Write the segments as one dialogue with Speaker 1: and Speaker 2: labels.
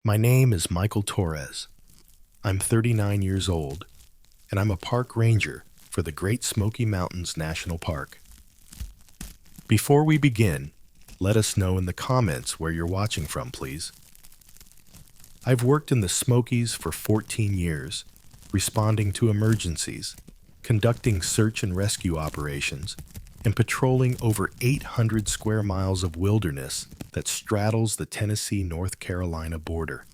Speaker 1: My name is Michael Torres. I'm 39 years old, and I'm a park ranger for the Great Smoky Mountains National Park. Before we begin, let us know in the comments where you're watching from, please. I've worked in the Smokies for 14 years, responding to emergencies, conducting search and rescue operations, and patrolling over 800 square miles of wilderness that straddles the Tennessee-North Carolina border.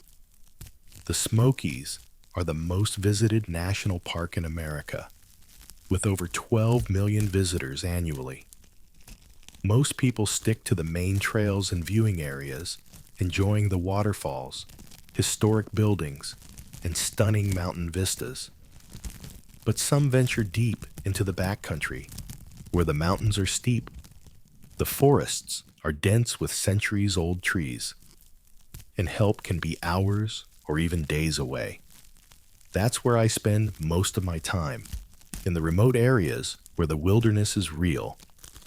Speaker 1: The Smokies are the most visited national park in America, with over 12 million visitors annually. Most people stick to the main trails and viewing areas, enjoying the waterfalls, historic buildings, and stunning mountain vistas. But some venture deep into the backcountry, where the mountains are steep. The forests are dense with centuries-old trees, and help can be hours or even days away. That's where I spend most of my time, in the remote areas where the wilderness is real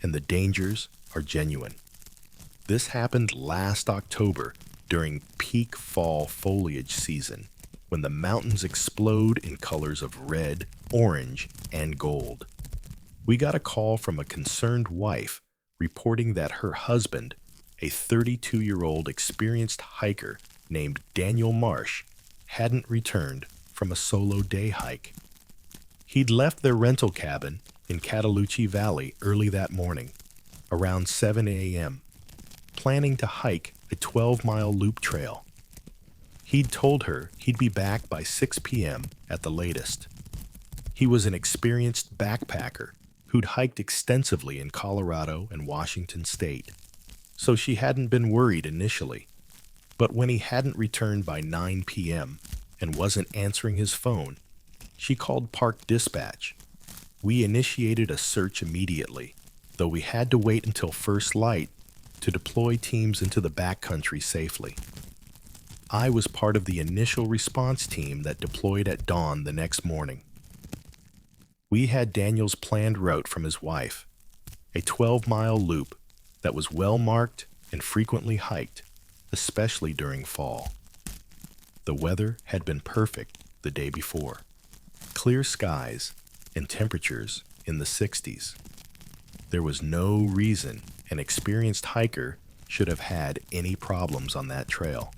Speaker 1: and the dangers are genuine. This happened last October during peak fall foliage season, when the mountains explode in colors of red, orange, and gold. We got a call from a concerned wife reporting that her husband, a 32-year-old experienced hiker named Daniel Marsh, hadn't returned from a solo day hike. He'd left their rental cabin in Cataloochee Valley early that morning, around 7 a.m., planning to hike a 12-mile loop trail. He'd told her he'd be back by 6 p.m. at the latest. He was an experienced backpacker who'd hiked extensively in Colorado and Washington state, so she hadn't been worried initially. But when he hadn't returned by 9 p.m. and wasn't answering his phone, she called Park Dispatch. We initiated a search immediately, though we had to wait until first light to deploy teams into the backcountry safely. I was part of the initial response team that deployed at dawn the next morning. We had Daniel's planned route from his wife, a 12-mile loop that was well marked and frequently hiked, especially during fall. The weather had been perfect the day before. Clear skies and temperatures in the 60s. There was no reason an experienced hiker should have had any problems on that trail.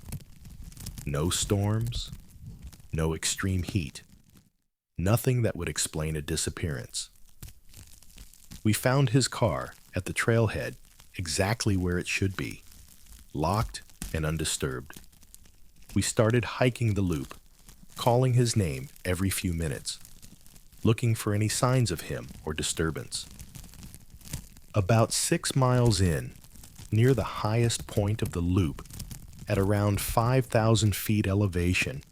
Speaker 1: No storms, no extreme heat, nothing that would explain a disappearance. We found his car at the trailhead exactly where it should be, locked and undisturbed. We started hiking the loop, calling his name every few minutes, looking for any signs of him or disturbance. About 6 miles in, near the highest point of the loop, at around 5,000 feet elevation,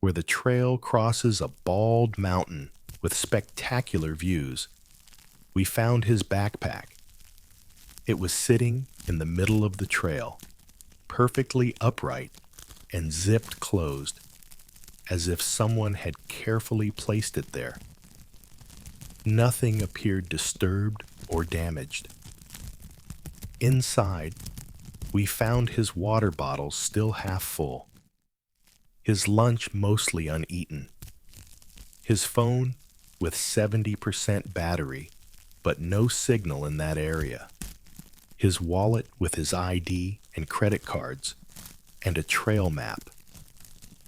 Speaker 1: where the trail crosses a bald mountain with spectacular views, we found his backpack. It was sitting in the middle of the trail, perfectly upright and zipped closed, as if someone had carefully placed it there. Nothing appeared disturbed or damaged. Inside, we found his water bottle still half full, his lunch mostly uneaten, his phone with 70% battery, but no signal in that area, his wallet with his ID and credit cards, and a trail map.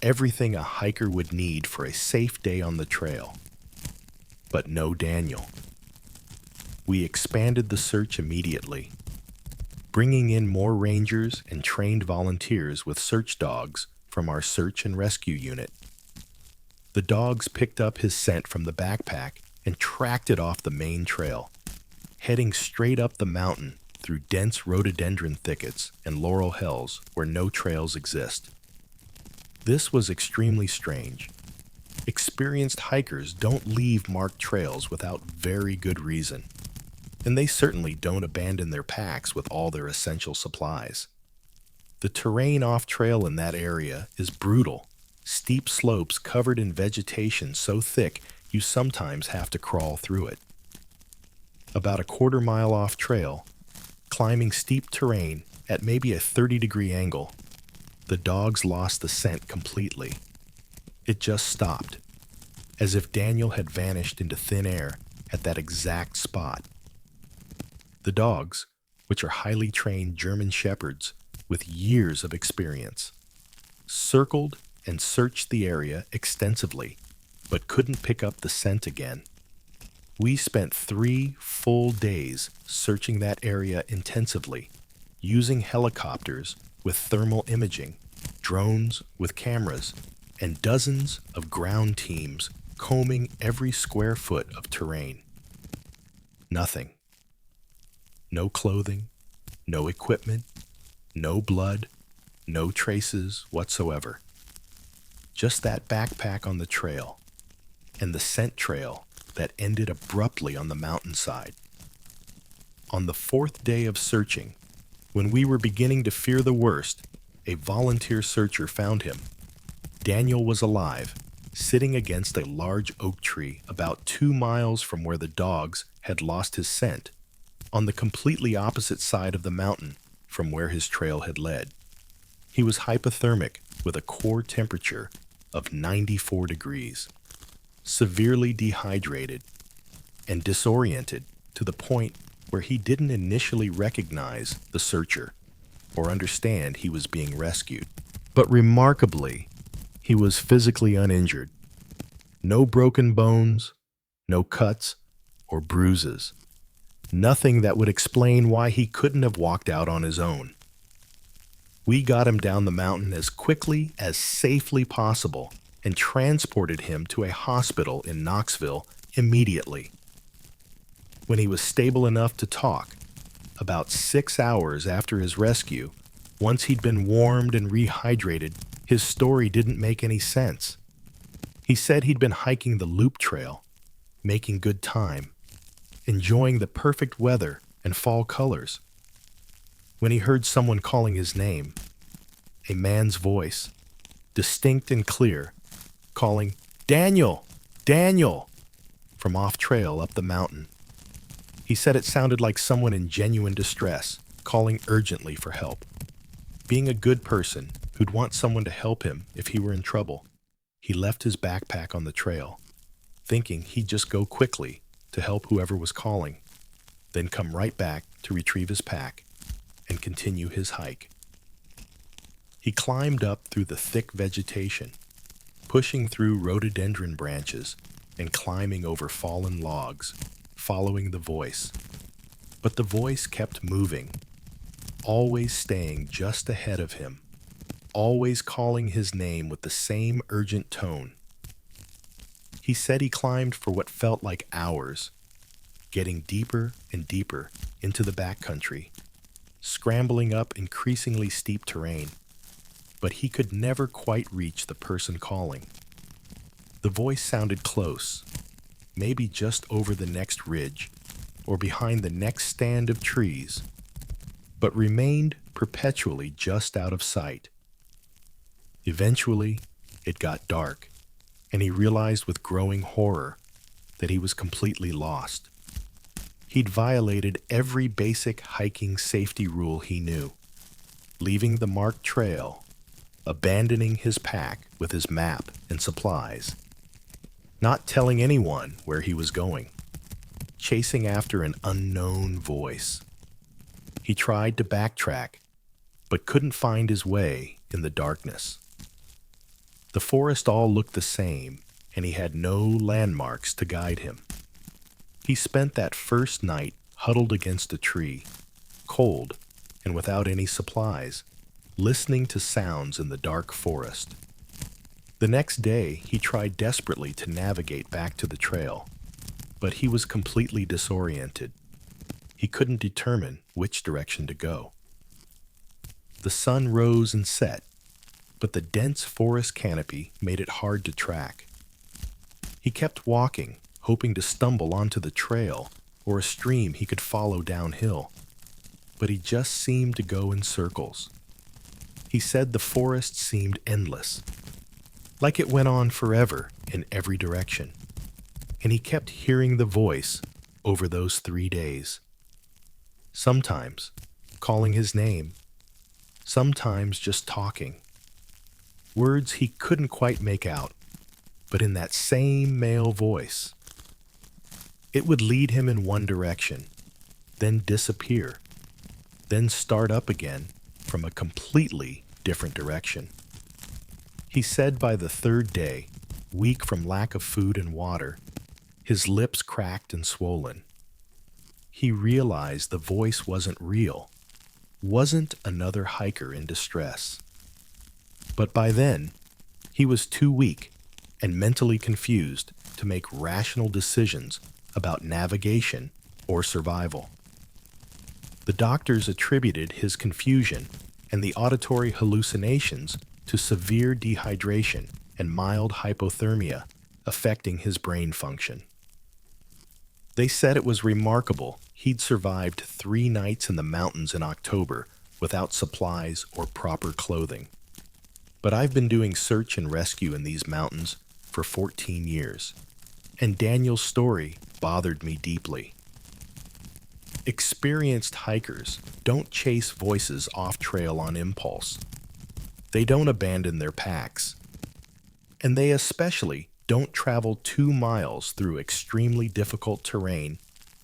Speaker 1: Everything a hiker would need for a safe day on the trail. But no Daniel. We expanded the search immediately, bringing in more rangers and trained volunteers with search dogs from our search and rescue unit. The dogs picked up his scent from the backpack and tracked it off the main trail, heading straight up the mountain through dense rhododendron thickets and laurel hills where no trails exist. This was extremely strange. Experienced hikers don't leave marked trails without very good reason, and they certainly don't abandon their packs with all their essential supplies. The terrain off-trail in that area is brutal, steep slopes covered in vegetation so thick you sometimes have to crawl through it. About a quarter-mile off-trail, climbing steep terrain at maybe a 30-degree angle, the dogs lost the scent completely. It just stopped, as if Daniel had vanished into thin air at that exact spot. The dogs, which are highly trained German shepherds with years of experience, circled and searched the area extensively, but couldn't pick up the scent again. We spent 3 full days searching that area intensively, using helicopters with thermal imaging, drones with cameras, and dozens of ground teams combing every square foot of terrain. Nothing. No clothing, no equipment, no blood, no traces whatsoever. Just that backpack on the trail, and the scent trail that ended abruptly on the mountainside. On the 4th day of searching, when we were beginning to fear the worst, a volunteer searcher found him. Daniel was alive, sitting against a large oak tree about 2 miles from where the dogs had lost his scent, on the completely opposite side of the mountain from where his trail had led. He was hypothermic with a core temperature of 94 degrees, severely dehydrated, and disoriented to the point where he didn't initially recognize the searcher or understand he was being rescued. But remarkably, he was physically uninjured. No broken bones, no cuts or bruises. Nothing that would explain why he couldn't have walked out on his own. We got him down the mountain as quickly as safely possible and transported him to a hospital in Knoxville immediately. When he was stable enough to talk, about 6 hours after his rescue, once he'd been warmed and rehydrated, his story didn't make any sense. He said he'd been hiking the Loop Trail, making good time, enjoying the perfect weather and fall colors, when he heard someone calling his name, a man's voice, distinct and clear, calling, "Daniel! Daniel!" from off-trail up the mountain. He said it sounded like someone in genuine distress, calling urgently for help. Being a good person who'd want someone to help him if he were in trouble, he left his backpack on the trail, thinking he'd just go quickly to help whoever was calling, then come right back to retrieve his pack and continue his hike. He climbed up through the thick vegetation, pushing through rhododendron branches and climbing over fallen logs, following the voice. But the voice kept moving, always staying just ahead of him, always calling his name with the same urgent tone. He said he climbed for what felt like hours, getting deeper and deeper into the backcountry, scrambling up increasingly steep terrain, but he could never quite reach the person calling. The voice sounded close, maybe just over the next ridge or behind the next stand of trees, but remained perpetually just out of sight. Eventually, it got dark, and he realized with growing horror that he was completely lost. He'd violated every basic hiking safety rule he knew, leaving the marked trail, abandoning his pack with his map and supplies, not telling anyone where he was going, chasing after an unknown voice. He tried to backtrack, but couldn't find his way in the darkness. The forest all looked the same, and he had no landmarks to guide him. He spent that first night huddled against a tree, cold and without any supplies, listening to sounds in the dark forest. The next day, he tried desperately to navigate back to the trail, but he was completely disoriented. He couldn't determine which direction to go. The sun rose and set, but the dense forest canopy made it hard to track. He kept walking, hoping to stumble onto the trail or a stream he could follow downhill, but he just seemed to go in circles. He said the forest seemed endless, like it went on forever in every direction, and he kept hearing the voice over those 3 days. Sometimes calling his name, sometimes just talking, words he couldn't quite make out, but in that same male voice. It would lead him in one direction, then disappear, then start up again from a completely different direction. He said by the third day, weak from lack of food and water, his lips cracked and swollen. He realized the voice wasn't real, wasn't another hiker in distress. But by then, he was too weak and mentally confused to make rational decisions about navigation or survival. The doctors attributed his confusion and the auditory hallucinations to severe dehydration and mild hypothermia affecting his brain function. They said it was remarkable he'd survived 3 nights in the mountains in October without supplies or proper clothing. But I've been doing search and rescue in these mountains for 14 years, and Daniel's story bothered me deeply. Experienced hikers don't chase voices off trail on impulse. They don't abandon their packs. And they especially don't travel 2 miles through extremely difficult terrain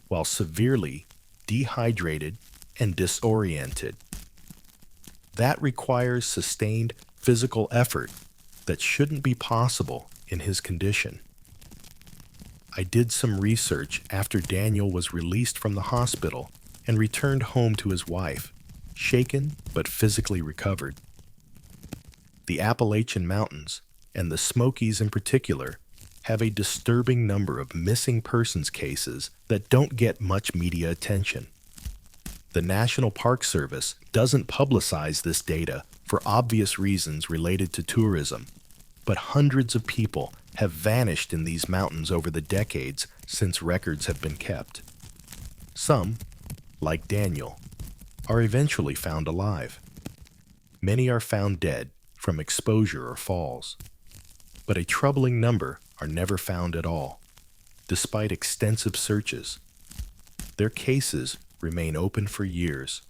Speaker 1: while severely dehydrated and disoriented. That requires sustained physical effort that shouldn't be possible in his condition. I did some research after Daniel was released from the hospital and returned home to his wife, shaken but physically recovered. The Appalachian Mountains, and the Smokies in particular, have a disturbing number of missing persons cases that don't get much media attention. The National Park Service doesn't publicize this data for obvious reasons related to tourism, but hundreds of people have vanished in these mountains over the decades since records have been kept. Some, like Daniel, are eventually found alive. Many are found dead from exposure or falls, but a troubling number are never found at all, despite extensive searches. Their cases remain open for years,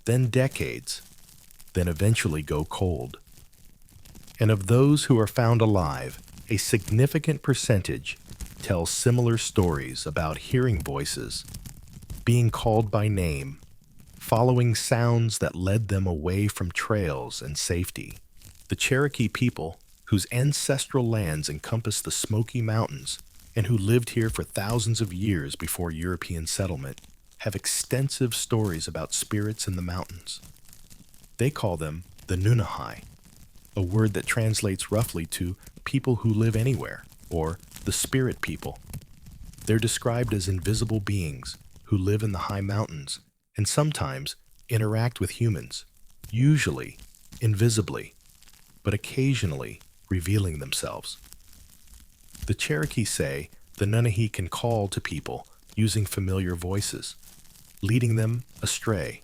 Speaker 1: then decades, then eventually go cold. And of those who are found alive, a significant percentage tell similar stories about hearing voices, being called by name, following sounds that led them away from trails and safety. The Cherokee people, whose ancestral lands encompass the Smoky Mountains and who lived here for thousands of years before European settlement, have extensive stories about spirits in the mountains. They call them the Nunahai, a word that translates roughly to people who live anywhere, or the spirit people. They're described as invisible beings who live in the high mountains and sometimes interact with humans, usually invisibly, but occasionally revealing themselves. The Cherokee say the Nunahai can call to people using familiar voices, leading them astray,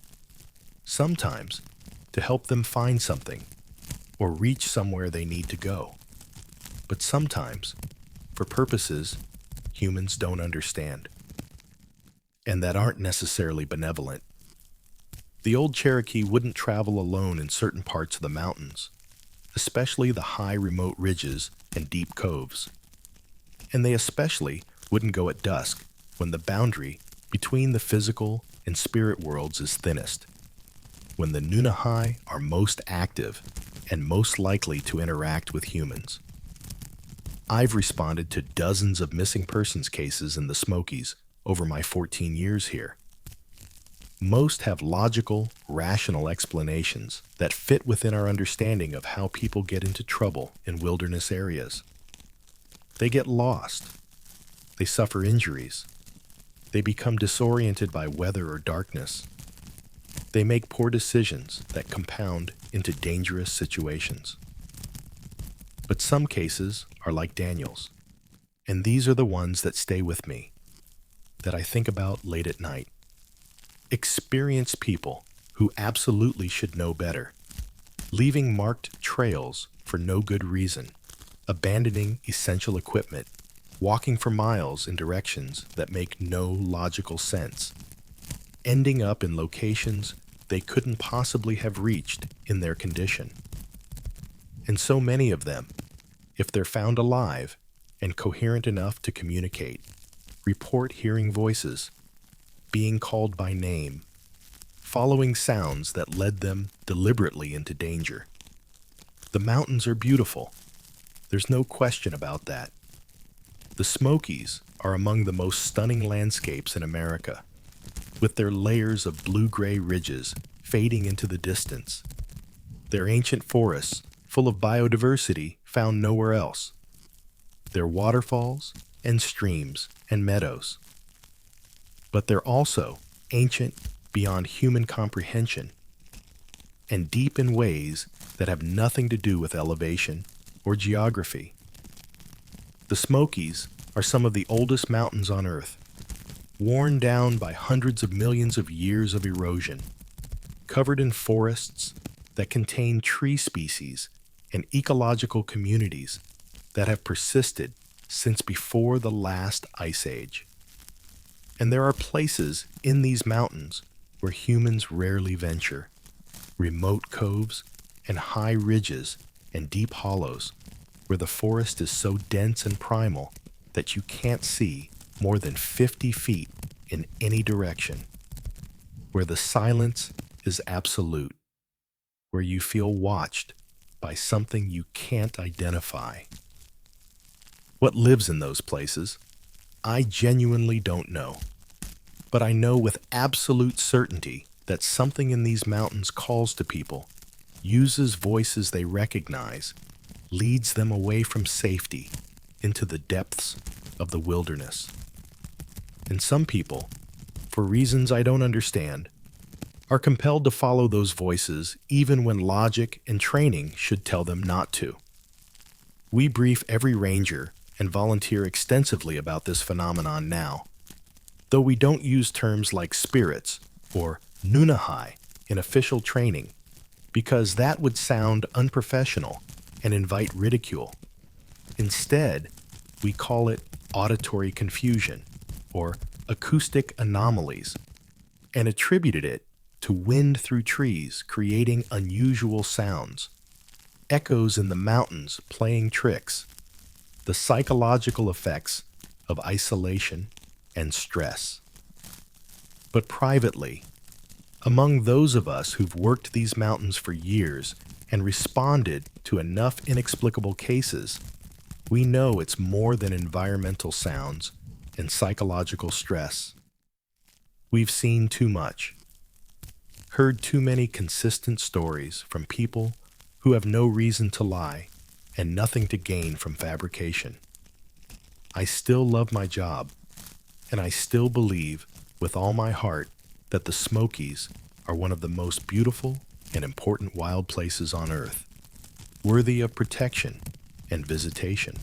Speaker 1: sometimes to help them find something or reach somewhere they need to go, but sometimes for purposes humans don't understand, and that aren't necessarily benevolent. The old Cherokee wouldn't travel alone in certain parts of the mountains, especially the high remote ridges and deep coves. And they especially wouldn't go at dusk when the boundary between the physical and spirit worlds is thinnest, when the Nunahai are most active and most likely to interact with humans. I've responded to dozens of missing persons cases in the Smokies over my 14 years here. Most have logical, rational explanations that fit within our understanding of how people get into trouble in wilderness areas. They get lost. They suffer injuries. They become disoriented by weather or darkness. They make poor decisions that compound into dangerous situations. But some cases are like Daniel's, and these are the ones that stay with me, that I think about late at night. Experienced people who absolutely should know better, leaving marked trails for no good reason, abandoning essential equipment, walking for miles in directions that make no logical sense, ending up in locations they couldn't possibly have reached in their condition. And so many of them, if they're found alive and coherent enough to communicate, report hearing voices, being called by name, following sounds that led them deliberately into danger. The mountains are beautiful. There's no question about that. The Smokies are among the most stunning landscapes in America, with their layers of blue-gray ridges fading into the distance. Their ancient forests, full of biodiversity found nowhere else. Their waterfalls and streams and meadows. But they're also ancient beyond human comprehension, and deep in ways that have nothing to do with elevation or geography. The Smokies are some of the oldest mountains on Earth, worn down by hundreds of millions of years of erosion, covered in forests that contain tree species and ecological communities that have persisted since before the last ice age. And there are places in these mountains where humans rarely venture, remote coves and high ridges and deep hollows where the forest is so dense and primal that you can't see more than 50 feet in any direction, where the silence is absolute, where you feel watched by something you can't identify. What lives in those places, I genuinely don't know. But I know with absolute certainty that something in these mountains calls to people, uses voices they recognize, leads them away from safety into the depths of the wilderness. And some people, for reasons I don't understand, are compelled to follow those voices even when logic and training should tell them not to. We brief every ranger and volunteer extensively about this phenomenon now, though we don't use terms like spirits or nunahai in official training, because that would sound unprofessional and invite ridicule. Instead, we call it auditory confusion or acoustic anomalies, and attributed it to wind through trees creating unusual sounds, echoes in the mountains playing tricks, the psychological effects of isolation and stress. But privately, among those of us who've worked these mountains for years and responded to enough inexplicable cases, we know it's more than environmental sounds and psychological stress. We've seen too much, heard too many consistent stories from people who have no reason to lie and nothing to gain from fabrication. I still love my job, and I still believe with all my heart that the Smokies are one of the most beautiful and important wild places on Earth, worthy of protection and visitation.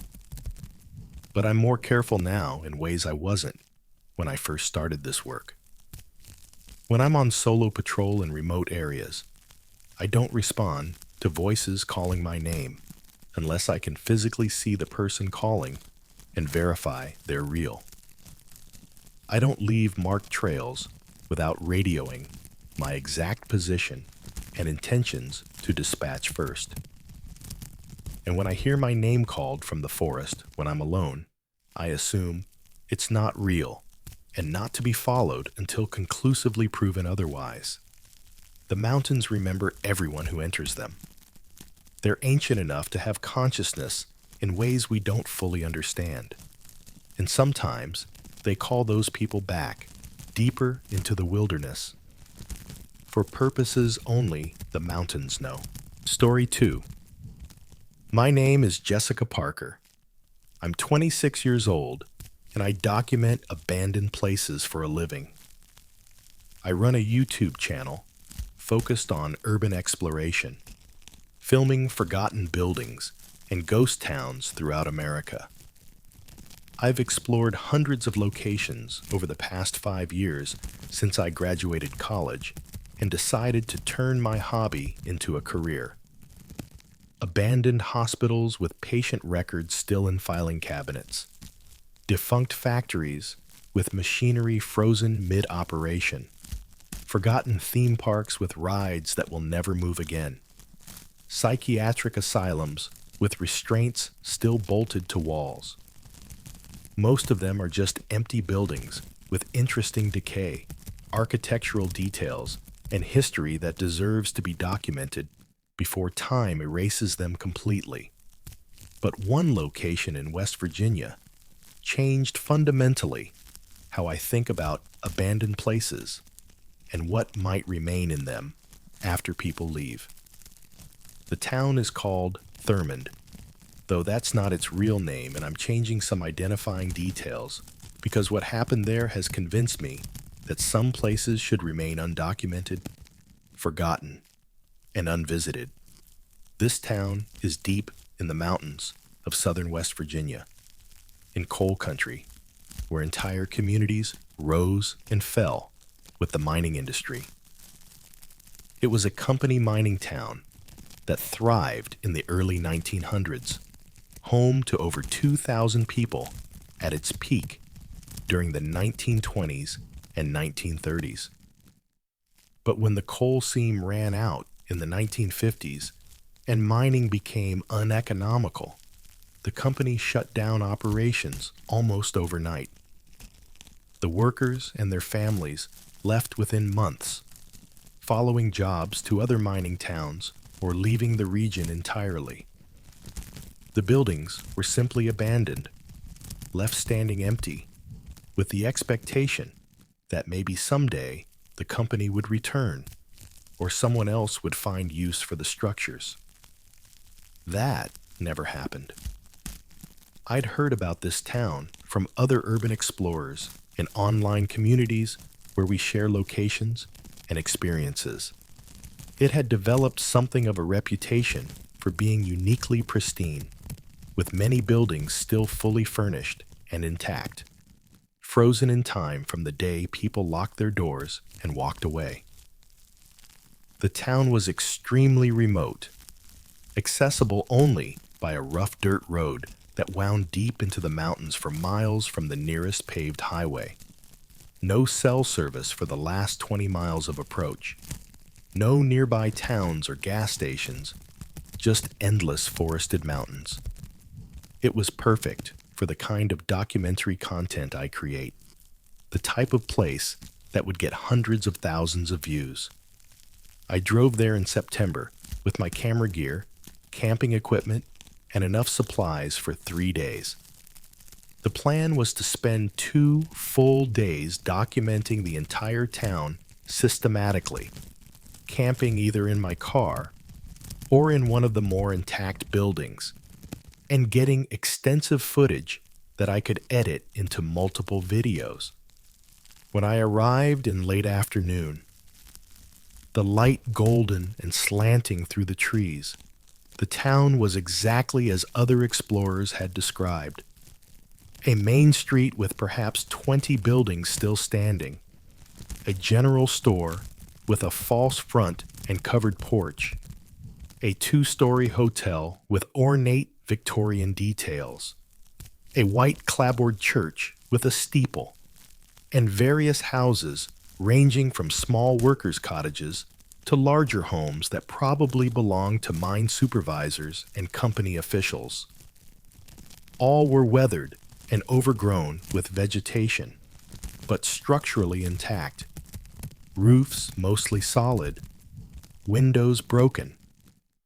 Speaker 1: But I'm more careful now in ways I wasn't when I first started this work. When I'm on solo patrol in remote areas, I don't respond to voices calling my name unless I can physically see the person calling and verify they're real. I don't leave marked trails without radioing my exact position and intentions to dispatch first. And when I hear my name called from the forest when I'm alone, I assume it's not real and not to be followed until conclusively proven otherwise. The mountains remember everyone who enters them. They're ancient enough to have consciousness in ways we don't fully understand. And sometimes they call those people back, deeper into the wilderness, for purposes only the mountains know. Story 2. My name is Jessica Parker. I'm 26 years old, and I document abandoned places for a living. I run a YouTube channel focused on urban exploration, filming forgotten buildings and ghost towns throughout America. I've explored hundreds of locations over the past 5 years since I graduated college and decided to turn my hobby into a career. Abandoned hospitals with patient records still in filing cabinets, defunct factories with machinery frozen mid-operation, forgotten theme parks with rides that will never move again, psychiatric asylums with restraints still bolted to walls. Most of them are just empty buildings with interesting decay, architectural details, and history that deserves to be documented before time erases them completely. But one location in West Virginia changed fundamentally how I think about abandoned places and what might remain in them after people leave. The town is called Thurmond, though that's not its real name, and I'm changing some identifying details because what happened there has convinced me that some places should remain undocumented, forgotten, and unvisited. This town is deep in the mountains of southern West Virginia, in coal country, where entire communities rose and fell with the mining industry. It was a company mining town that thrived in the early 1900s, home to over 2,000 people at its peak during the 1920s and 1930s. But when the coal seam ran out in the 1950s and mining became uneconomical, the company shut down operations almost overnight. The workers and their families left within months, following jobs to other mining towns or leaving the region entirely. The buildings were simply abandoned, left standing empty, with the expectation that maybe someday the company would return or someone else would find use for the structures. That never happened. I'd heard about this town from other urban explorers and online communities where we share locations and experiences. It had developed something of a reputation for being uniquely pristine, with many buildings still fully furnished and intact, frozen in time from the day people locked their doors and walked away. The town was extremely remote, accessible only by a rough dirt road that wound deep into the mountains for miles from the nearest paved highway. No cell service for the last 20 miles of approach. No nearby towns or gas stations, just endless forested mountains. It was perfect for the kind of documentary content I create, the type of place that would get hundreds of thousands of views. I drove there in September with my camera gear, camping equipment, and enough supplies for 3 days. The plan was to spend 2 full days documenting the entire town systematically, camping either in my car or in one of the more intact buildings, and getting extensive footage that I could edit into multiple videos. When I arrived in late afternoon, the light golden and slanting through the trees, the town was exactly as other explorers had described. A main street with perhaps 20 buildings still standing, a general store with a false front and covered porch, a 2-story hotel with ornate Victorian details, a white clapboard church with a steeple, and various houses ranging from small workers' cottages to larger homes that probably belonged to mine supervisors and company officials. All were weathered and overgrown with vegetation, but structurally intact. Roofs mostly solid, windows broken,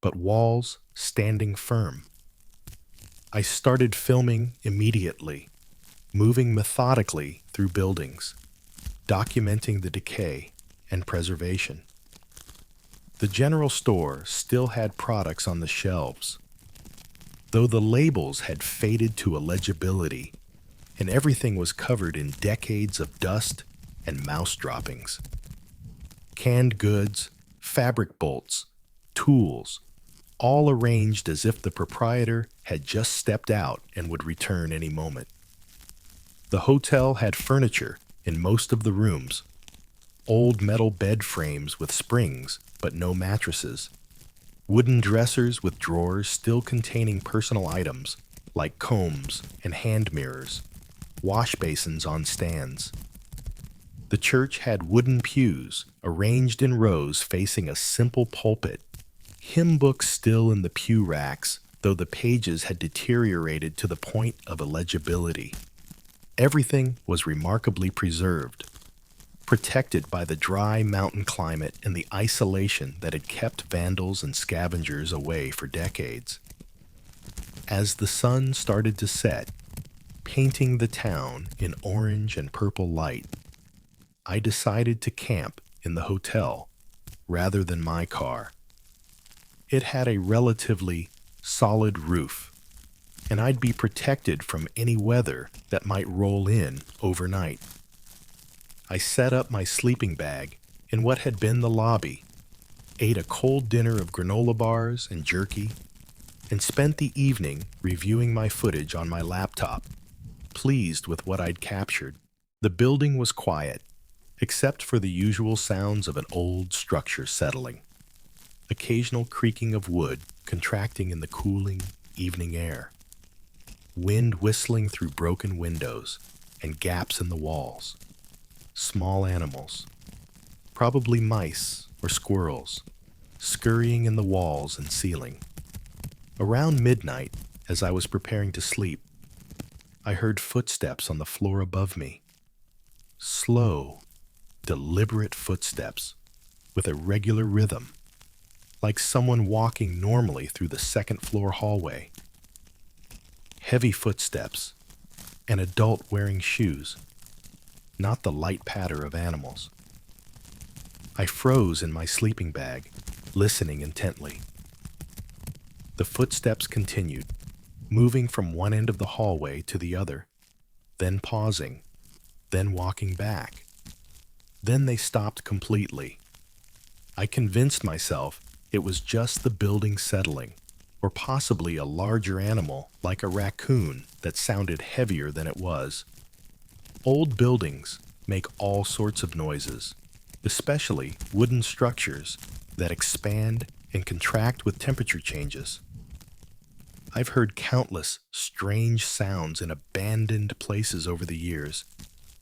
Speaker 1: but walls standing firm. I started filming immediately, moving methodically through buildings, documenting the decay and preservation. The general store still had products on the shelves, though the labels had faded to illegibility and everything was covered in decades of dust and mouse droppings. Canned goods, fabric bolts, tools, all arranged as if the proprietor had just stepped out and would return any moment. The hotel had furniture in most of the rooms, old metal bed frames with springs but no mattresses, wooden dressers with drawers still containing personal items like combs and hand mirrors, wash basins on stands. The church had wooden pews arranged in rows facing a simple pulpit, hymn books still in the pew racks, though the pages had deteriorated to the point of illegibility. Everything was remarkably preserved, protected by the dry mountain climate and the isolation that had kept vandals and scavengers away for decades. As the sun started to set, painting the town in orange and purple light, I decided to camp in the hotel rather than my car. It had a relatively solid roof, and I'd be protected from any weather that might roll in overnight. I set up my sleeping bag in what had been the lobby, ate a cold dinner of granola bars and jerky, and spent the evening reviewing my footage on my laptop, pleased with what I'd captured. The building was quiet, except for the usual sounds of an old structure settling. Occasional creaking of wood contracting in the cooling evening air. Wind whistling through broken windows and gaps in the walls. Small animals, probably mice or squirrels, scurrying in the walls and ceiling. Around midnight, as I was preparing to sleep, I heard footsteps on the floor above me. Slow, deliberate footsteps with a regular rhythm, like someone walking normally through the second-floor hallway. Heavy footsteps, an adult wearing shoes, not the light patter of animals. I froze in my sleeping bag, listening intently. The footsteps continued, moving from one end of the hallway to the other, then pausing, then walking back. Then they stopped completely. I convinced myself it was just the building settling, or possibly a larger animal like a raccoon that sounded heavier than it was. Old buildings make all sorts of noises, especially wooden structures that expand and contract with temperature changes. I've heard countless strange sounds in abandoned places over the years,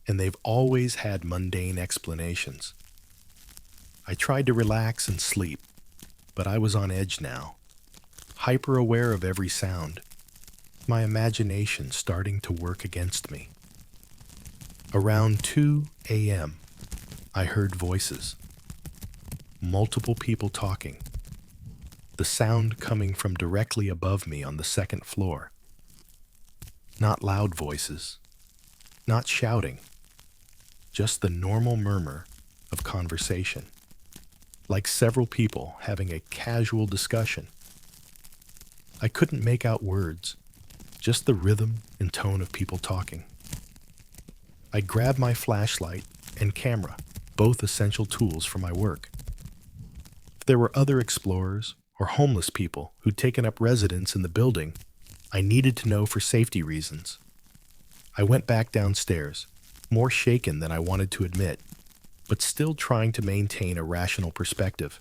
Speaker 1: and they've always had mundane explanations. I tried to relax and sleep, but I was on edge now, hyper aware of every sound, my imagination starting to work against me. Around 2 a.m., I heard voices. Multiple people talking. The sound coming from directly above me on the second floor. Not loud voices, not shouting, just the normal murmur of conversation, like several people having a casual discussion. I couldn't make out words, just the rhythm and tone of people talking. I grabbed my flashlight and camera, both essential tools for my work. If there were other explorers or homeless people who'd taken up residence in the building, I needed to know for safety reasons. I went back downstairs, more shaken than I wanted to admit, but still trying to maintain a rational perspective.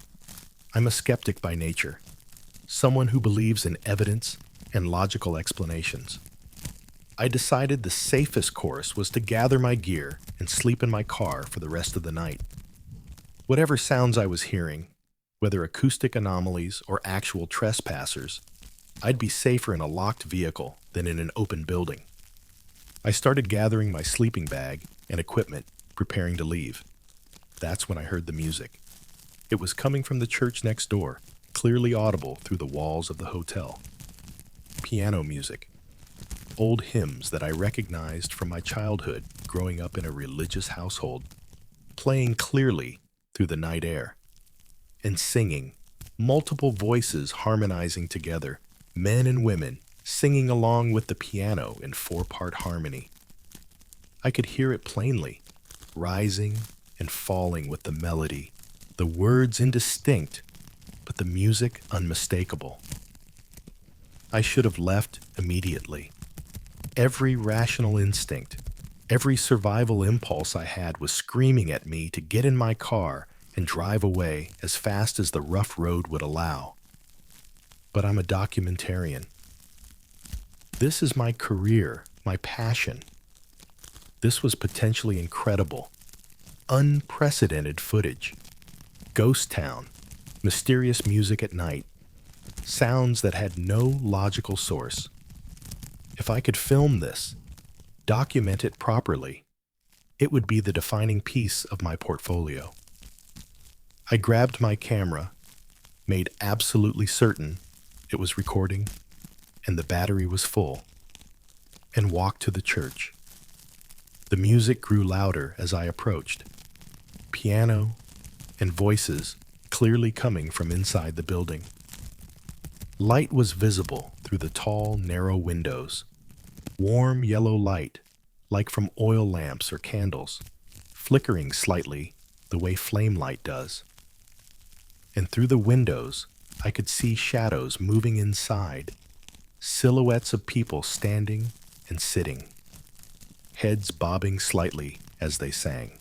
Speaker 1: I'm a skeptic by nature, someone who believes in evidence and logical explanations. I decided the safest course was to gather my gear and sleep in my car for the rest of the night. Whatever sounds I was hearing, whether acoustic anomalies or actual trespassers, I'd be safer in a locked vehicle than in an open building. I started gathering my sleeping bag and equipment, preparing to leave. That's when I heard the music. It was coming from the church next door, clearly audible through the walls of the hotel. Piano music. Old hymns that I recognized from my childhood growing up in a religious household, playing clearly through the night air. And singing, multiple voices harmonizing together, men and women singing along with the piano in 4-part harmony. I could hear it plainly, rising and falling with the melody, the words indistinct, but the music unmistakable. I should have left immediately. Every rational instinct, every survival impulse I had was screaming at me to get in my car and drive away as fast as the rough road would allow. But I'm a documentarian. This is my career, my passion. This was potentially incredible, unprecedented footage. Ghost town, mysterious music at night, sounds that had no logical source. If I could film this, document it properly, it would be the defining piece of my portfolio. I grabbed my camera, made absolutely certain it was recording and the battery was full, and walked to the church. The music grew louder as I approached, piano and voices clearly coming from inside the building. Light was visible through the tall, narrow windows, warm yellow light like from oil lamps or candles, flickering slightly the way flame light does. And through the windows, I could see shadows moving inside, silhouettes of people standing and sitting, heads bobbing slightly as they sang.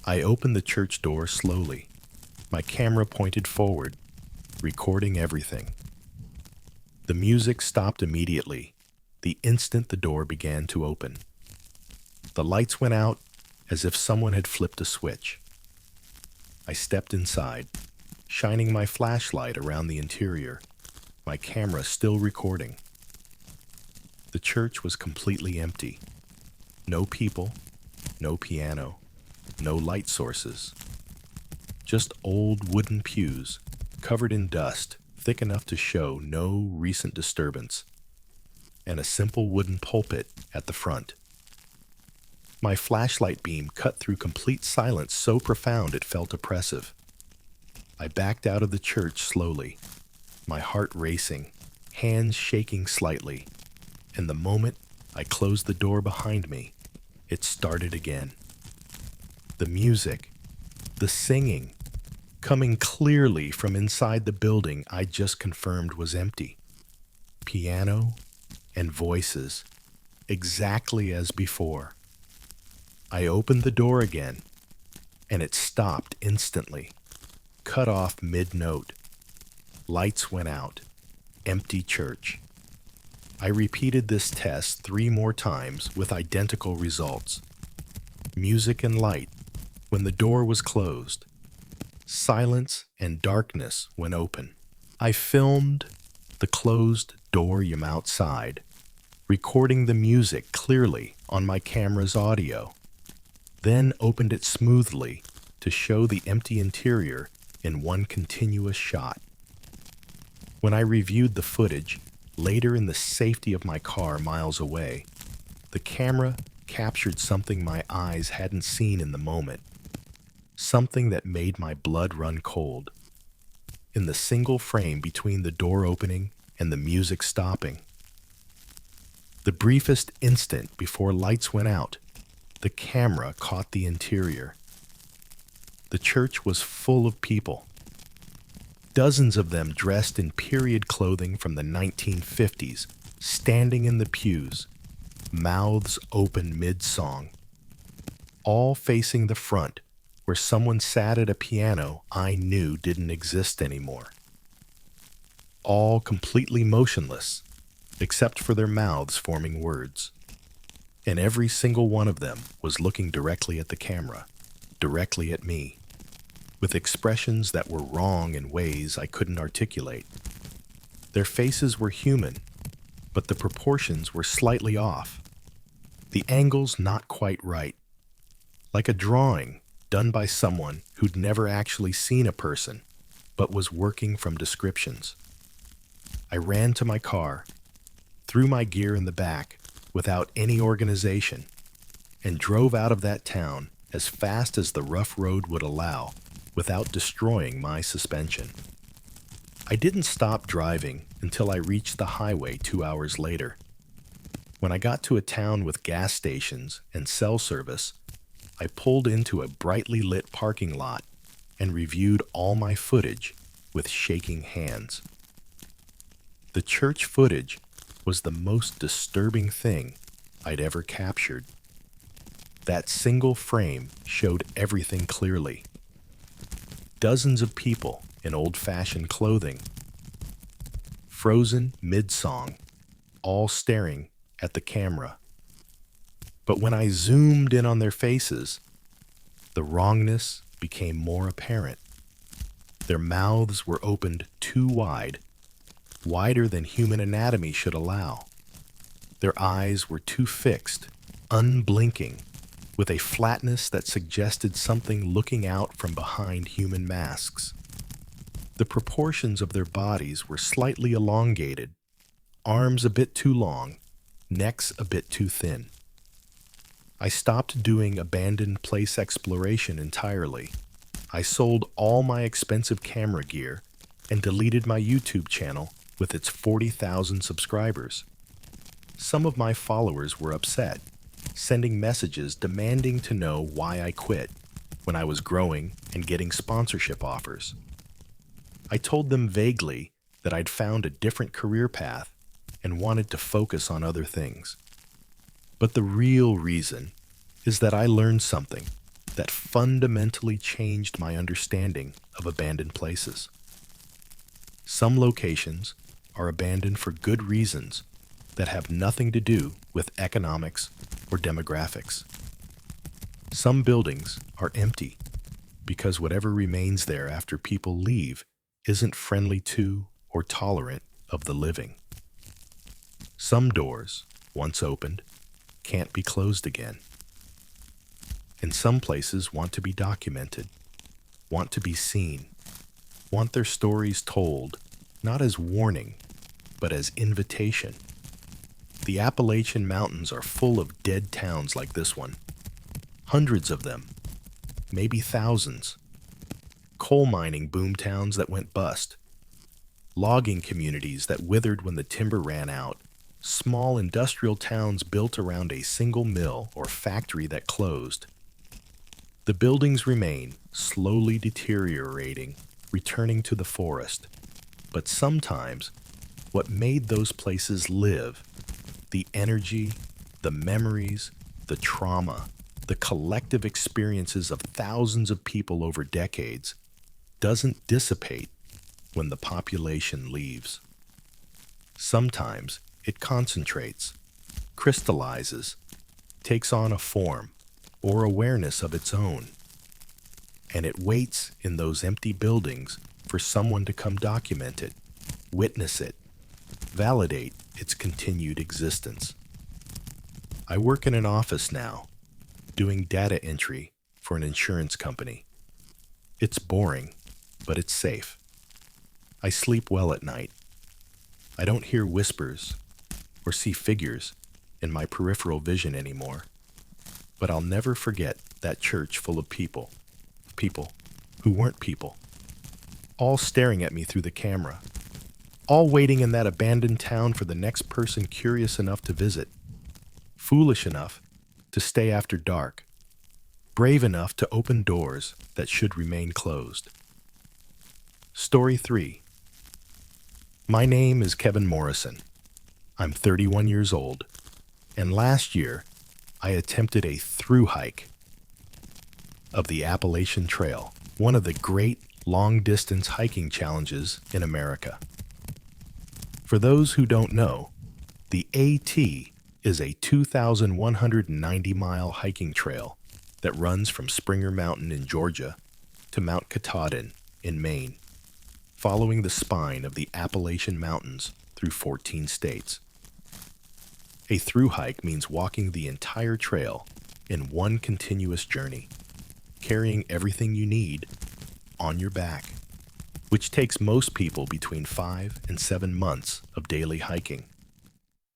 Speaker 1: I opened the church door slowly, my camera pointed forward, recording everything. The music stopped immediately, the instant the door began to open. The lights went out as if someone had flipped a switch. I stepped inside, shining my flashlight around the interior, my camera still recording. The church was completely empty. No people, no piano, no light sources. Just old wooden pews, covered in dust, thick enough to show no recent disturbance, and a simple wooden pulpit at the front. My flashlight beam cut through complete silence so profound it felt oppressive. I backed out of the church slowly, my heart racing, hands shaking slightly, and the moment I closed the door behind me, it started again. The music, the singing, coming clearly from inside the building I just confirmed was empty. Piano and voices, exactly as before. I opened the door again, and it stopped instantly, cut off mid-note. Lights went out. Empty church. I repeated this test 3 more times with identical results. Music and light when the door was closed. Silence and darkness when open. I filmed the closed door outside, recording the music clearly on my camera's audio, then opened it smoothly to show the empty interior in one continuous shot. When I reviewed the footage, later in the safety of my car miles away, the camera captured something my eyes hadn't seen in the moment, something that made my blood run cold. In the single frame between the door opening and the music stopping, the briefest instant before lights went out, the camera caught the interior. The church was full of people. Dozens of them dressed in period clothing from the 1950s, standing in the pews, mouths open mid-song, all facing the front where someone sat at a piano I knew didn't exist anymore. All completely motionless, except for their mouths forming words. And every single one of them was looking directly at the camera, directly at me, with expressions that were wrong in ways I couldn't articulate. Their faces were human, but the proportions were slightly off. The angles not quite right. Like a drawing done by someone who'd never actually seen a person, but was working from descriptions. I ran to my car, threw my gear in the back without any organization, and drove out of that town as fast as the rough road would allow without destroying my suspension. I didn't stop driving until I reached the highway 2 hours later. When I got to a town with gas stations and cell service, I pulled into a brightly lit parking lot and reviewed all my footage with shaking hands. The church footage was the most disturbing thing I'd ever captured. That single frame showed everything clearly. Dozens of people in old-fashioned clothing, frozen mid-song, all staring at the camera. But when I zoomed in on their faces, the wrongness became more apparent. Their mouths were opened too wide, wider than human anatomy should allow. Their eyes were too fixed, unblinking, with a flatness that suggested something looking out from behind human masks. The proportions of their bodies were slightly elongated, arms a bit too long, necks a bit too thin. I stopped doing abandoned place exploration entirely. I sold all my expensive camera gear and deleted my YouTube channel with its 40,000 subscribers. Some of my followers were upset, sending messages demanding to know why I quit when I was growing and getting sponsorship offers. I told them vaguely that I'd found a different career path and wanted to focus on other things. But the real reason is that I learned something that fundamentally changed my understanding of abandoned places. Some locations are abandoned for good reasons that have nothing to do with economics or demographics. Some buildings are empty because whatever remains there after people leave isn't friendly to or tolerant of the living. Some doors, once opened, can't be closed again. And some places want to be documented, want to be seen, want their stories told, not as warning, but as invitation. The Appalachian Mountains are full of dead towns like this one. Hundreds of them, maybe thousands. Coal mining boom towns that went bust. Logging communities that withered when the timber ran out. Small industrial towns built around a single mill or factory that closed. The buildings remain, slowly deteriorating, returning to the forest. But sometimes, what made those places live, the energy, the memories, the trauma, the collective experiences of thousands of people over decades, doesn't dissipate when the population leaves. Sometimes it concentrates, crystallizes, takes on a form or awareness of its own, and it waits in those empty buildings for someone to come document it, witness it, validate its continued existence. I work in an office now, doing data entry for an insurance company. It's boring, but it's safe. I sleep well at night. I don't hear whispers or see figures in my peripheral vision anymore. But I'll never forget that church full of people who weren't people, all staring at me through the camera, all waiting in that abandoned town for the next person curious enough to visit, foolish enough to stay after dark, brave enough to open doors that should remain closed. Story 3. My name is Kevin Morrison. I'm 31 years old, and last year I attempted a thru-hike of the Appalachian Trail, one of the great long-distance hiking challenges in America. For those who don't know, the AT is a 2,190-mile hiking trail that runs from Springer Mountain in Georgia to Mount Katahdin in Maine, following the spine of the Appalachian Mountains through 14 states. A thru-hike means walking the entire trail in one continuous journey, carrying everything you need on your back, which takes most people between 5 and 7 months of daily hiking.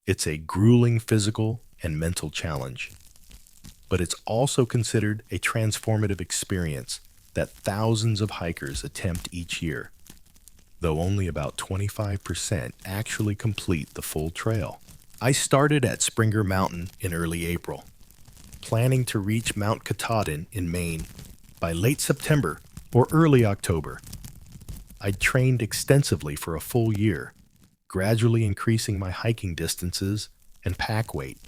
Speaker 1: It's a grueling physical and mental challenge, but it's also considered a transformative experience that thousands of hikers attempt each year, though only about 25% actually complete the full trail. I started at Springer Mountain in early April, planning to reach Mount Katahdin in Maine by late September or early October. I'd trained extensively for a full year, gradually increasing my hiking distances and pack weight,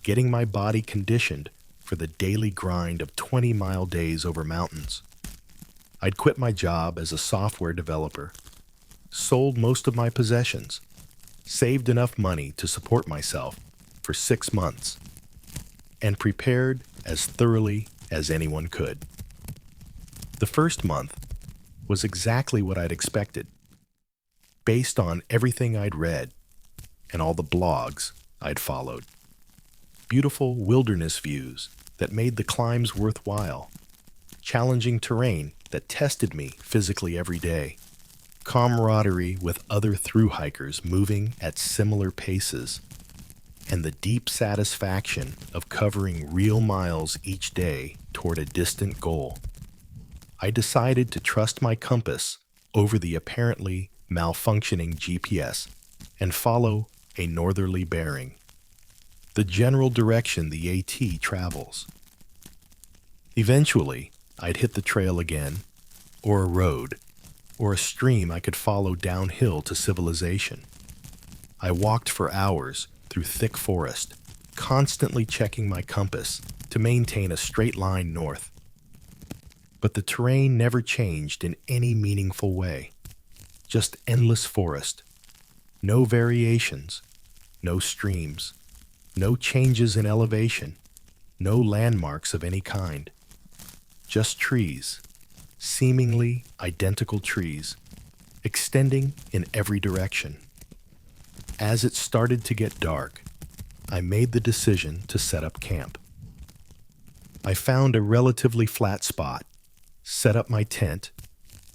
Speaker 1: getting my body conditioned for the daily grind of 20-mile days over mountains. I'd quit my job as a software developer, sold most of my possessions, saved enough money to support myself for 6 months, and prepared as thoroughly as anyone could. The first month, was exactly what I'd expected, based on everything I'd read and all the blogs I'd followed. Beautiful wilderness views that made the climbs worthwhile, challenging terrain that tested me physically every day, camaraderie with other thru-hikers moving at similar paces, and the deep satisfaction of covering real miles each day toward a distant goal. I decided to trust my compass over the apparently malfunctioning GPS and follow a northerly bearing, the general direction the AT travels. Eventually, I'd hit the trail again, or a road, or a stream I could follow downhill to civilization. I walked for hours through thick forest, constantly checking my compass to maintain a straight line north. But the terrain never changed in any meaningful way. Just endless forest. No variations, no streams, no changes in elevation, no landmarks of any kind. Just trees, seemingly identical trees, extending in every direction. As it started to get dark, I made the decision to set up camp. I found a relatively flat spot, set up my tent,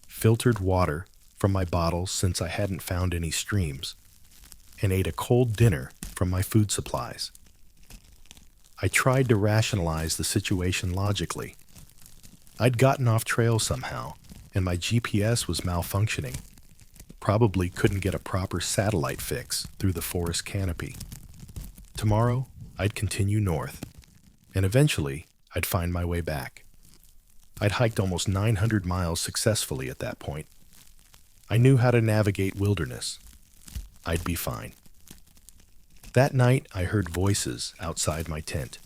Speaker 1: filtered water from my bottles since I hadn't found any streams, and ate a cold dinner from my food supplies. I tried to rationalize the situation logically. I'd gotten off trail somehow, and my GPS was malfunctioning. Probably couldn't get a proper satellite fix through the forest canopy. Tomorrow, I'd continue north, and eventually, I'd find my way back. I'd hiked almost 900 miles successfully at that point. I knew how to navigate wilderness. I'd be fine. That night, I heard voices outside my tent.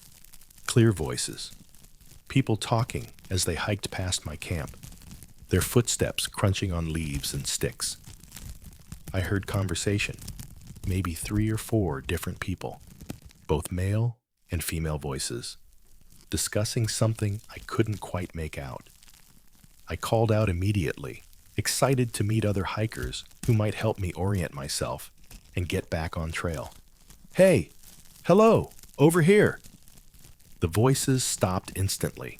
Speaker 1: Clear voices. People talking as they hiked past my camp, their footsteps crunching on leaves and sticks. I heard conversation, maybe 3 or 4 different people, both male and female voices, discussing something I couldn't quite make out. I called out immediately, excited to meet other hikers who might help me orient myself and get back on trail. "Hey, hello, over here." The voices stopped instantly.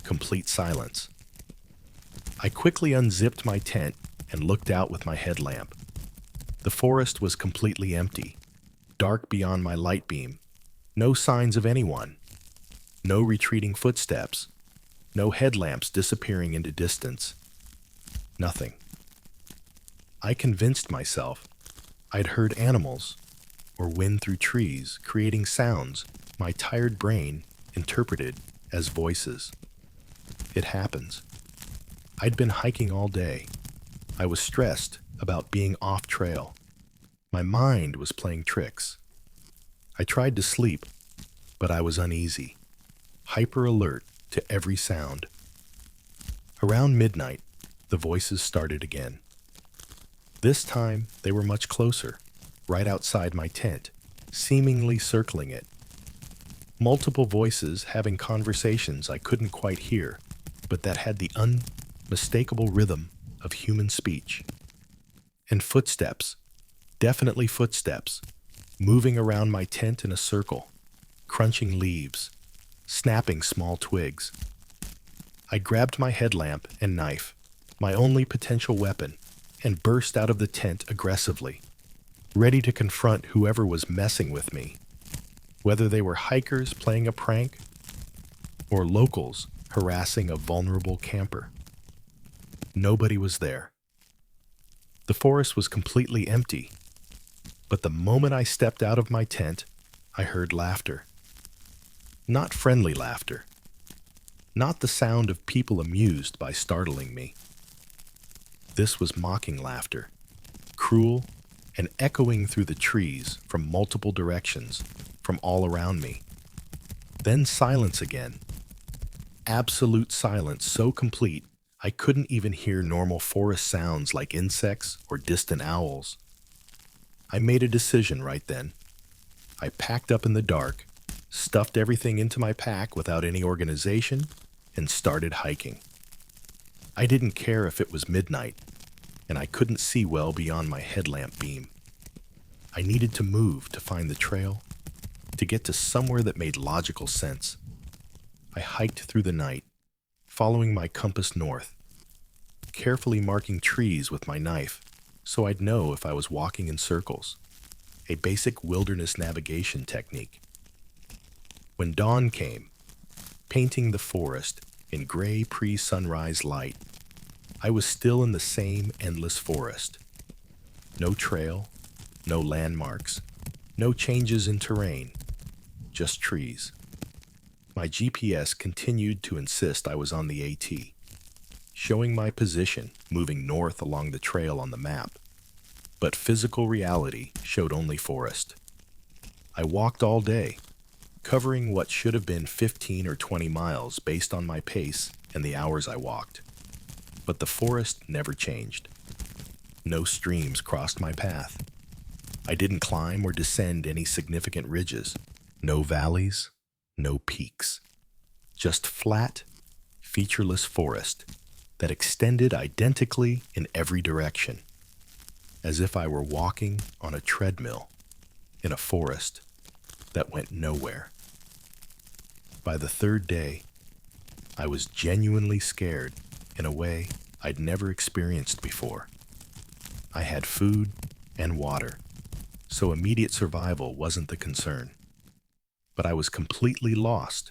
Speaker 1: Complete silence. I quickly unzipped my tent and looked out with my headlamp. The forest was completely empty, dark beyond my light beam. No signs of anyone. No retreating footsteps. No headlamps disappearing into distance. Nothing. I convinced myself I'd heard animals or wind through trees creating sounds my tired brain interpreted as voices. It happens. I'd been hiking all day. I was stressed about being off trail. My mind was playing tricks. I tried to sleep, but I was uneasy, hyper alert to every sound. Around midnight, the voices started again. This time, they were much closer, right outside my tent, seemingly circling it. Multiple voices having conversations I couldn't quite hear, but that had the unmistakable rhythm of human speech. And footsteps, definitely footsteps, moving around my tent in a circle, crunching leaves, snapping small twigs. I grabbed my headlamp and knife, my only potential weapon, and burst out of the tent aggressively, ready to confront whoever was messing with me, whether they were hikers playing a prank or locals harassing a vulnerable camper. Nobody was there. The forest was completely empty, but the moment I stepped out of my tent, I heard laughter. Not friendly laughter. Not the sound of people amused by startling me. This was mocking laughter, cruel and echoing through the trees from multiple directions, from all around me. Then silence again. Absolute silence so complete I couldn't even hear normal forest sounds like insects or distant owls. I made a decision right then. I packed up in the dark, stuffed everything into my pack without any organization, and started hiking. I didn't care if it was midnight, and I couldn't see well beyond my headlamp beam. I needed to move to find the trail, to get to somewhere that made logical sense. I hiked through the night, following my compass north, carefully marking trees with my knife so I'd know if I was walking in circles, a basic wilderness navigation technique. When dawn came, painting the forest in gray pre-sunrise light, I was still in the same endless forest. No trail, no landmarks, no changes in terrain, just trees. My GPS continued to insist I was on the AT, showing my position moving north along the trail on the map, but physical reality showed only forest. I walked all day, covering what should have been 15 or 20 miles based on my pace and the hours I walked. But the forest never changed. No streams crossed my path. I didn't climb or descend any significant ridges. No valleys, no peaks. Just flat, featureless forest that extended identically in every direction, as if I were walking on a treadmill in a forest that went nowhere. By the third day, I was genuinely scared in a way I'd never experienced before. I had food and water, so immediate survival wasn't the concern. But I was completely lost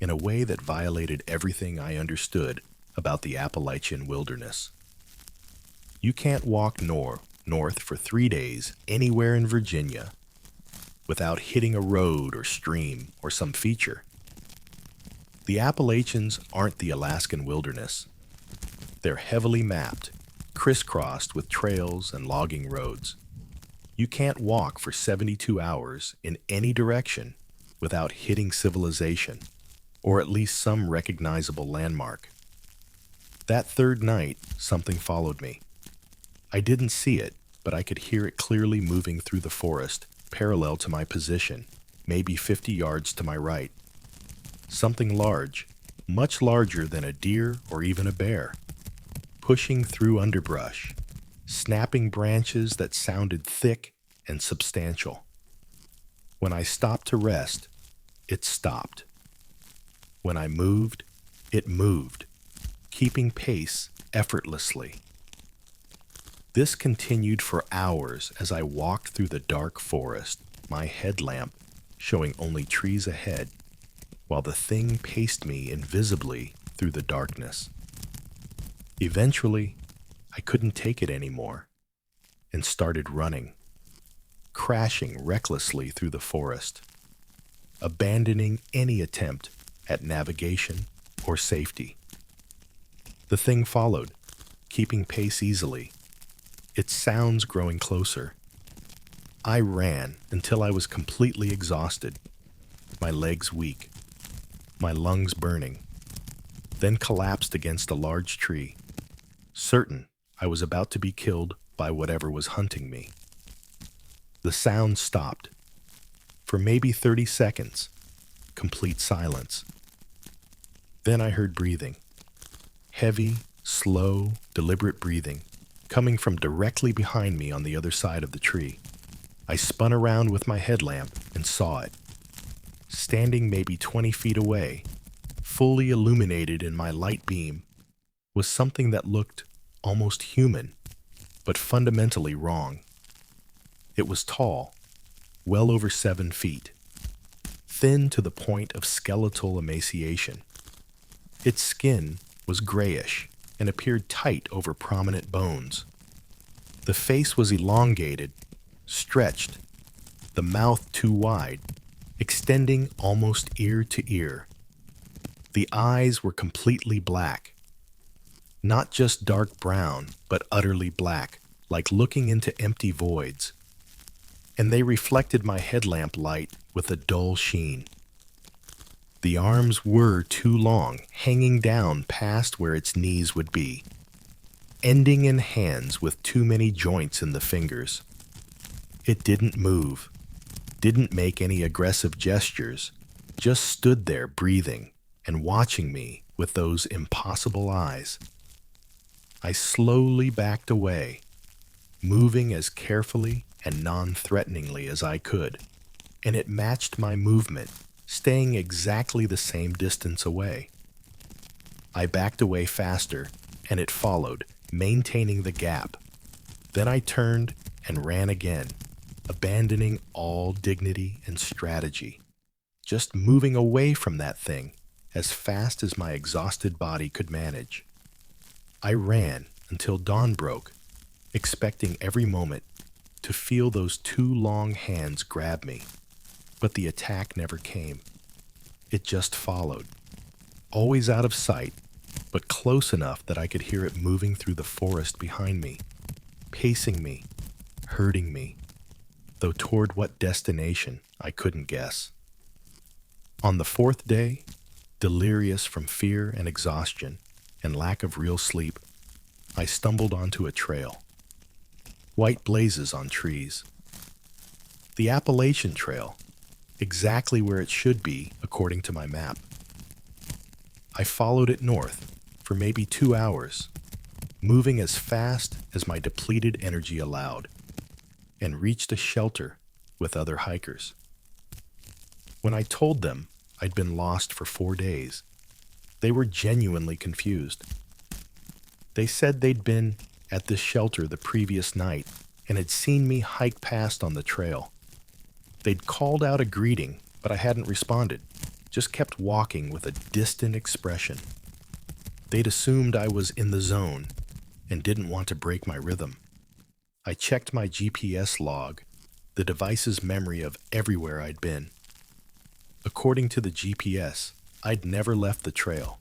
Speaker 1: in a way that violated everything I understood about the Appalachian wilderness. You can't walk north for 3 days anywhere in Virginia without hitting a road or stream or some feature. The Appalachians aren't the Alaskan wilderness. They're heavily mapped, crisscrossed with trails and logging roads. You can't walk for 72 hours in any direction without hitting civilization, or at least some recognizable landmark. That third night, something followed me. I didn't see it, but I could hear it clearly moving through the forest, parallel to my position, maybe 50 yards to my right. Something large, much larger than a deer or even a bear, pushing through underbrush, snapping branches that sounded thick and substantial. When I stopped to rest, it stopped. When I moved, it moved, keeping pace effortlessly. This continued for hours as I walked through the dark forest, my headlamp showing only trees ahead, while the thing paced me invisibly through the darkness. Eventually, I couldn't take it anymore and started running, crashing recklessly through the forest, abandoning any attempt at navigation or safety. The thing followed, keeping pace easily, its sounds growing closer. I ran until I was completely exhausted, my legs weak, my lungs burning, then collapsed against a large tree, certain I was about to be killed by whatever was hunting me. The sound stopped. For maybe 30 seconds, complete silence. Then I heard breathing. Heavy, slow, deliberate breathing, coming from directly behind me on the other side of the tree. I spun around with my headlamp and saw it. Standing maybe 20 feet away, fully illuminated in my light beam, was something that looked almost human, but fundamentally wrong. It was tall, well over 7 feet, thin to the point of skeletal emaciation. Its skin was grayish and appeared tight over prominent bones. The face was elongated, stretched, the mouth too wide, extending almost ear to ear. The eyes were completely black, not just dark brown, but utterly black, like looking into empty voids. And they reflected my headlamp light with a dull sheen. The arms were too long, hanging down past where its knees would be, ending in hands with too many joints in the fingers. It didn't move, didn't make any aggressive gestures, just stood there breathing and watching me with those impossible eyes. I slowly backed away, moving as carefully and non-threateningly as I could, and it matched my movement, staying exactly the same distance away. I backed away faster, and it followed, maintaining the gap. Then I turned and ran again, abandoning all dignity and strategy, just moving away from that thing as fast as my exhausted body could manage. I ran until dawn broke, expecting every moment to feel those two long hands grab me. But the attack never came. It just followed, always out of sight, but close enough that I could hear it moving through the forest behind me, pacing me, hurting me, though toward what destination I couldn't guess. On the fourth day, delirious from fear and exhaustion and lack of real sleep, I stumbled onto a trail. White blazes on trees. The Appalachian Trail, exactly where it should be according to my map. I followed it north for maybe 2 hours, moving as fast as my depleted energy allowed, and reached a shelter with other hikers. When I told them I'd been lost for 4 days, they were genuinely confused. They said they'd been at this shelter the previous night and had seen me hike past on the trail. They'd called out a greeting, but I hadn't responded, just kept walking with a distant expression. They'd assumed I was in the zone and didn't want to break my rhythm. I checked my GPS log, the device's memory of everywhere I'd been. According to the GPS, I'd never left the trail.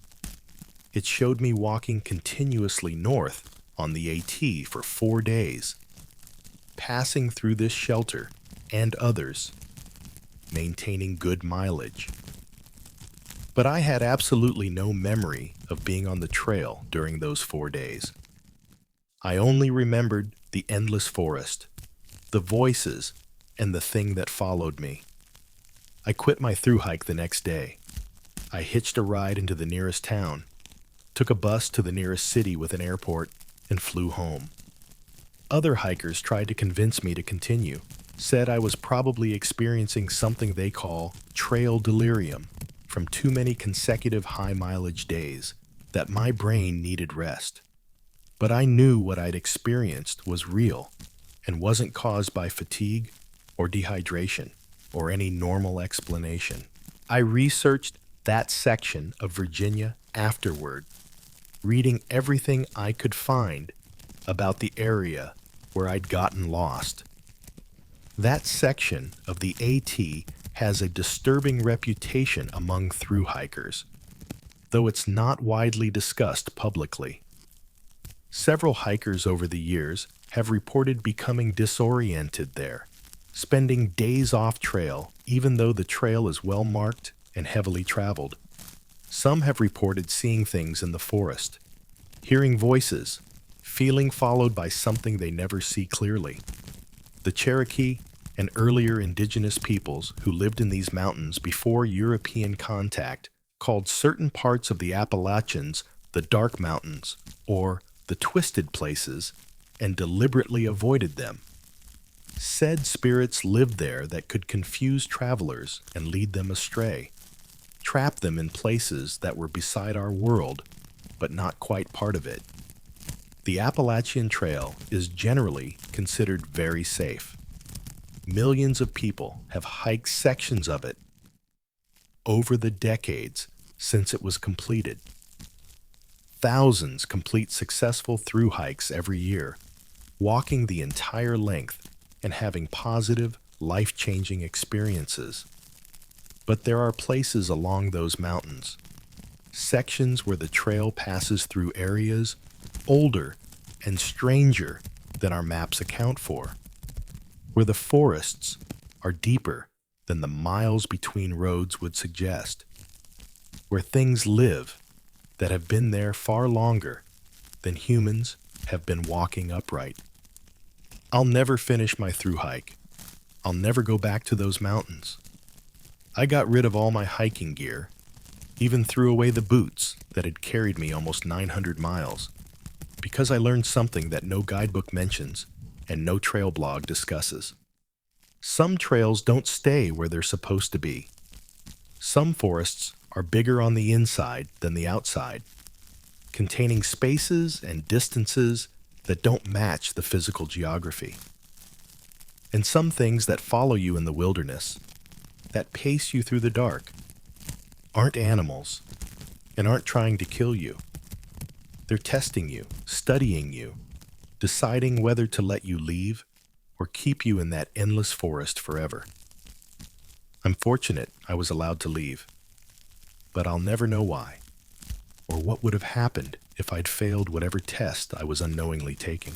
Speaker 1: It showed me walking continuously north on the AT for 4 days, passing through this shelter and others, maintaining good mileage. But I had absolutely no memory of being on the trail during those 4 days. I only remembered the endless forest, the voices, and the thing that followed me. I quit my thru-hike the next day. I hitched a ride into the nearest town, took a bus to the nearest city with an airport, and flew home. Other hikers tried to convince me to continue, said I was probably experiencing something they call trail delirium from too many consecutive high-mileage days, that my brain needed rest. But I knew what I'd experienced was real and wasn't caused by fatigue or dehydration or any normal explanation. I researched that section of Virginia afterward, reading everything I could find about the area where I'd gotten lost. That section of the AT has a disturbing reputation among thru-hikers, though it's not widely discussed publicly. Several hikers over the years have reported becoming disoriented there, spending days off trail even though the trail is well marked and heavily traveled. Some have reported seeing things in the forest, hearing voices, feeling followed by something they never see clearly. The Cherokee and earlier indigenous peoples who lived in these mountains before European contact called certain parts of the Appalachians the Dark Mountains or the Twisted Places and deliberately avoided them. Said spirits lived there that could confuse travelers and lead them astray, trap them in places that were beside our world, but not quite part of it. The Appalachian Trail is generally considered very safe. Millions of people have hiked sections of it over the decades since it was completed. Thousands complete successful thru-hikes every year, walking the entire length and having positive, life-changing experiences. But there are places along those mountains, sections where the trail passes through areas older and stranger than our maps account for, where the forests are deeper than the miles between roads would suggest, where things live that have been there far longer than humans have been walking upright. I'll never finish my thru-hike. I'll never go back to those mountains. I got rid of all my hiking gear, even threw away the boots that had carried me almost 900 miles, because I learned something that no guidebook mentions and no trail blog discusses. Some trails don't stay where they're supposed to be. Some forests are bigger on the inside than the outside, containing spaces and distances that don't match the physical geography. And some things that follow you in the wilderness, that pace you through the dark, aren't animals and aren't trying to kill you. They're testing you, studying you, deciding whether to let you leave or keep you in that endless forest forever. I'm fortunate I was allowed to leave, but I'll never know why, or what would have happened if I'd failed whatever test I was unknowingly taking.